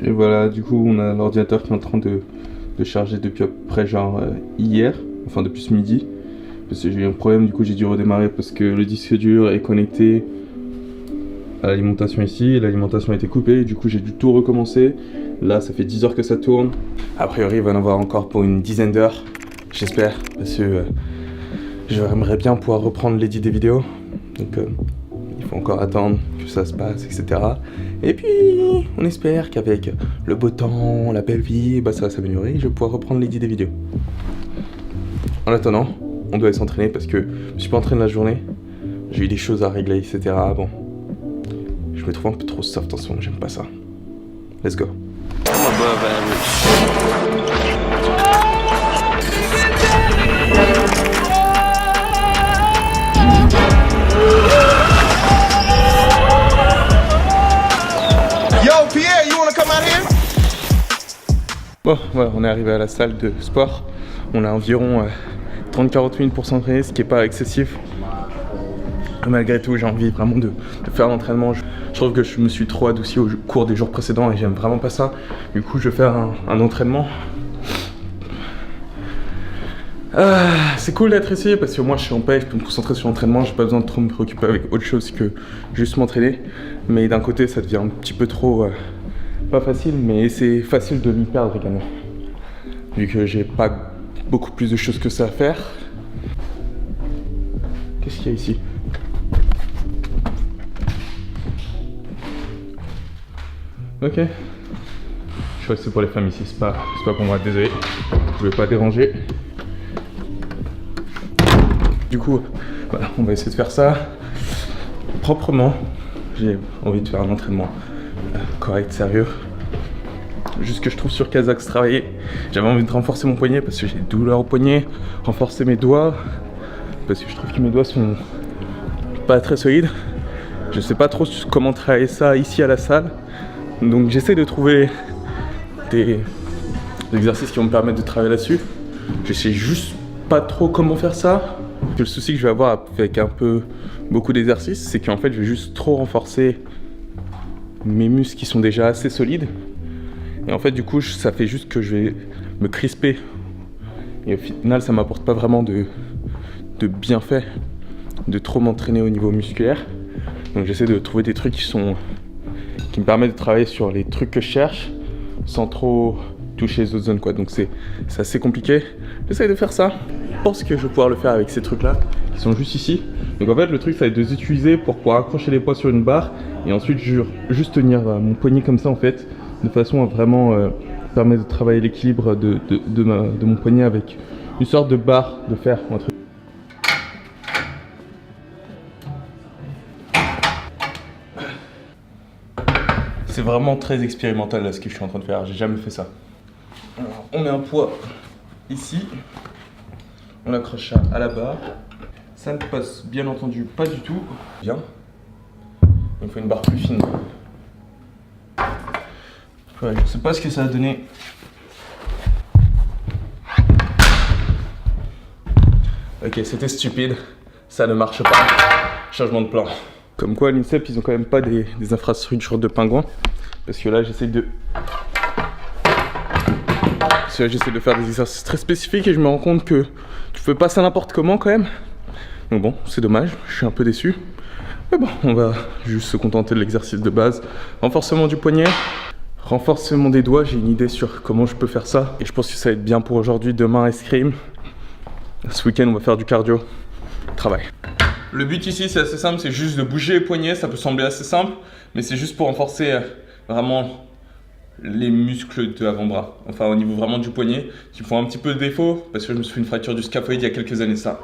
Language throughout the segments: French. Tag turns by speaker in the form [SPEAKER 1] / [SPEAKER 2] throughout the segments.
[SPEAKER 1] Et voilà, du coup, on a l'ordinateur qui est en train de charger depuis à peu près genre hier, enfin depuis ce midi. Parce que j'ai eu un problème, du coup j'ai dû redémarrer parce que le disque dur est connecté à l'alimentation ici, et l'alimentation a été coupée, du coup j'ai dû tout recommencer. Là ça fait 10 heures que ça tourne. A priori il va en avoir encore pour une dizaine d'heures, j'espère, parce que j'aimerais bien pouvoir reprendre l'édit des vidéos. Donc il faut encore attendre que ça se passe, etc. Et puis on espère qu'avec le beau temps, la belle vie, bah, ça va s'améliorer et je vais pouvoir reprendre l'édit des vidéos. En attendant, on doit aller s'entraîner parce que je me suis pas entraîné la journée. J'ai eu des choses à régler, etc. Bon, je me trouve un peu trop soft en ce moment, j'aime pas ça. Let's go.
[SPEAKER 2] Yo, Pierre, you wanna come out here?
[SPEAKER 1] Bon, voilà, on est arrivé à la salle de sport. On a environ 30-40 minutes pour s'entraîner, ce qui est pas excessif. Malgré tout, j'ai envie vraiment de faire l'entraînement. Je trouve que je me suis trop adouci au cours des jours précédents et j'aime vraiment pas ça. Du coup, je vais faire un entraînement. C'est cool d'être ici parce que moi je suis en paix, je peux me concentrer sur l'entraînement, j'ai pas besoin de trop me préoccuper avec autre chose que juste m'entraîner. Mais d'un côté, ça devient un petit peu trop pas facile, mais c'est facile de m'y perdre également. Vu que j'ai pas beaucoup plus de choses que ça à faire. Qu'est-ce qu'il y a ici? Ok. Je crois que c'est pour les femmes ici, c'est pas pour moi, désolé. Je vais pas déranger. Du coup, voilà, on va essayer de faire ça proprement. J'ai envie de faire un entraînement correct, sérieux. Juste que je trouve sur Kazakhs travailler. J'avais envie de renforcer mon poignet parce que j'ai des douleurs au poignet. Renforcer mes doigts parce que je trouve que mes doigts sont pas très solides. Je sais pas trop comment travailler ça ici à la salle. Donc j'essaie de trouver des exercices qui vont me permettre de travailler là-dessus. Je sais juste pas trop comment faire ça. Le souci que je vais avoir avec beaucoup d'exercices, c'est qu'en fait je vais juste trop renforcer mes muscles qui sont déjà assez solides. Et en fait du coup ça fait juste que je vais me crisper. Et au final ça m'apporte pas vraiment de bienfait de trop m'entraîner au niveau musculaire. Donc j'essaie de trouver des trucs qui me permettent de travailler sur les trucs que je cherche sans trop toucher les autres zones quoi. Donc c'est assez compliqué. J'essaie de faire ça. Je pense que je vais pouvoir le faire avec ces trucs là qui sont juste ici. Donc en fait le truc ça va être de les utiliser pour pouvoir accrocher les poids sur une barre et ensuite juste tenir mon poignet comme ça en fait, de façon à vraiment permettre de travailler l'équilibre de mon poignet avec une sorte de barre de fer ou un truc. C'est vraiment très expérimental là ce que je suis en train de faire, j'ai jamais fait ça. Alors, on met un poids ici, on accroche ça à la barre. Ça ne passe bien entendu pas du tout. Bien. Il me faut une barre plus fine. Ouais, je sais pas ce que ça va donner. Ok, c'était stupide. Ça ne marche pas. Changement de plan. Comme quoi, l'INSEP, ils ont quand même pas des infrastructures de pingouins. Parce que là, j'essaie de faire des exercices très spécifiques et je me rends compte que tu fais pas ça n'importe comment quand même. Donc bon, c'est dommage, je suis un peu déçu. Mais bon, on va juste se contenter de l'exercice de base. Renforcement du poignet, renforcement des doigts, j'ai une idée sur comment je peux faire ça. Et je pense que ça va être bien pour aujourd'hui, demain escrime. Ce week-end, on va faire du cardio, travail. Le but ici, c'est assez simple, c'est juste de bouger les poignets. Ça peut sembler assez simple, mais c'est juste pour renforcer vraiment les muscles de l'avant-bras. Enfin, au niveau vraiment du poignet, qui font un petit peu de défaut, parce que je me suis fait une fracture du scaphoïde il y a quelques années ça.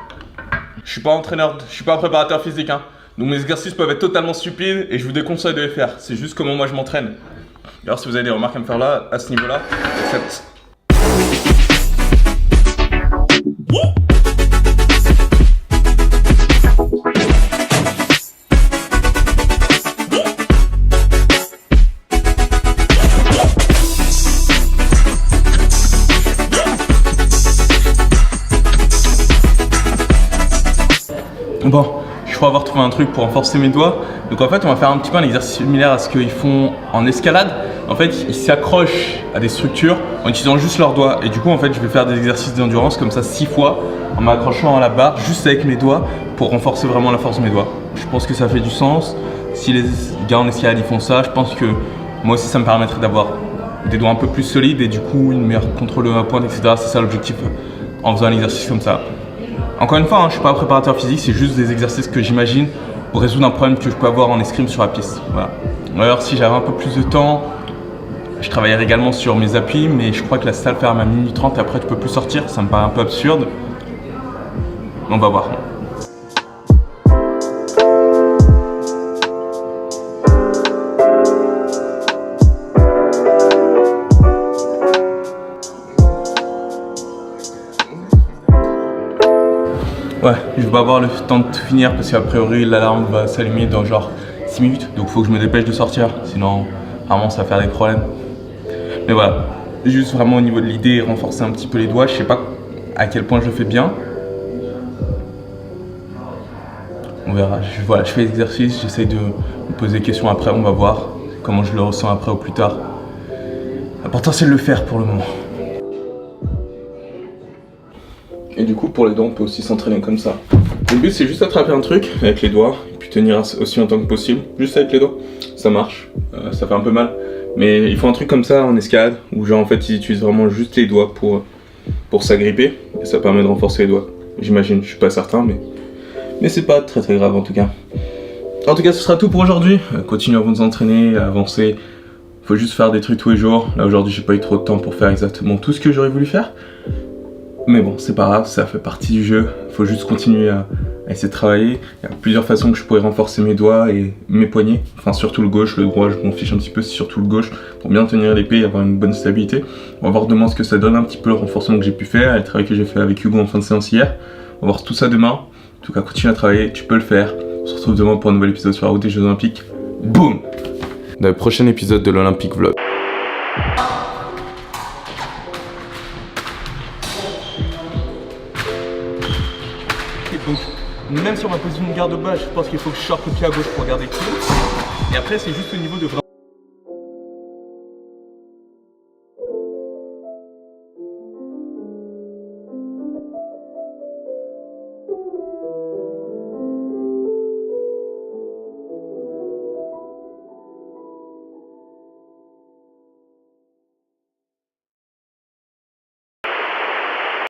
[SPEAKER 1] Je suis pas entraîneur, je suis pas un préparateur physique, hein. Donc mes exercices peuvent être totalement stupides et je vous déconseille de les faire. C'est juste comment moi je m'entraîne. Alors si vous avez des remarques à me faire là, à ce niveau-là, j'accepte. Bon, je crois avoir trouvé un truc pour renforcer mes doigts. Donc en fait, on va faire un petit peu un exercice similaire à ce qu'ils font en escalade. En fait, ils s'accrochent à des structures en utilisant juste leurs doigts. Et du coup, en fait, je vais faire des exercices d'endurance comme ça 6 fois en m'accrochant à la barre juste avec mes doigts pour renforcer vraiment la force de mes doigts. Je pense que ça fait du sens. Si les gars en escalade ils font ça, je pense que moi aussi ça me permettrait d'avoir des doigts un peu plus solides et du coup une meilleure contrôle de ma pointe, etc. C'est ça l'objectif en faisant un exercice comme ça. Encore une fois, je ne suis pas un préparateur physique, c'est juste des exercices que j'imagine pour résoudre un problème que je peux avoir en escrime sur la piste. Voilà. Alors si j'avais un peu plus de temps, je travaillerais également sur mes appuis, mais je crois que la salle ferme à minuit 30 et après tu peux plus sortir, ça me paraît un peu absurde. On va voir. Ouais, je vais pas avoir le temps de tout finir parce qu'a priori l'alarme va s'allumer dans genre 6 minutes. Donc faut que je me dépêche de sortir, sinon vraiment ça va faire des problèmes. Mais voilà, juste vraiment au niveau de l'idée, renforcer un petit peu les doigts. Je sais pas à quel point je le fais bien. On verra, voilà, je fais l'exercice, j'essaye de me poser des questions après, on va voir comment je le ressens après ou plus tard. L'important c'est de le faire pour le moment. Et du coup, pour les doigts, on peut aussi s'entraîner comme ça. Le but, c'est juste attraper un truc avec les doigts et puis tenir aussi longtemps que possible, juste avec les doigts. Ça marche, ça fait un peu mal. Mais il faut un truc comme ça en escalade, où genre en fait, ils utilisent vraiment juste les doigts pour s'agripper. Et ça permet de renforcer les doigts. J'imagine, je suis pas certain, mais c'est pas très grave en tout cas. En tout cas, ce sera tout pour aujourd'hui. Continuez à vous entraîner, à avancer. Faut juste faire des trucs tous les jours. Là, aujourd'hui, j'ai pas eu trop de temps pour faire exactement tout ce que j'aurais voulu faire. Mais bon, c'est pas grave, ça fait partie du jeu. Il faut juste continuer à essayer de travailler. Il y a plusieurs façons que je pourrais renforcer mes doigts et mes poignets. Enfin, surtout le gauche, le droit, je m'en fiche un petit peu, c'est surtout le gauche pour bien tenir l'épée et avoir une bonne stabilité. On va voir demain ce que ça donne, un petit peu le renforcement que j'ai pu faire, le travail que j'ai fait avec Hugo en fin de séance hier. On va voir tout ça demain. En tout cas, continue à travailler, tu peux le faire. On se retrouve demain pour un nouvel épisode sur la route des Jeux Olympiques. Boum! Dans le prochain épisode de l'Olympic Vlog. Donc, même sur ma position de garde bas, je pense qu'il faut que je sorte le pied à gauche pour garder le pied. Et après, c'est juste au niveau de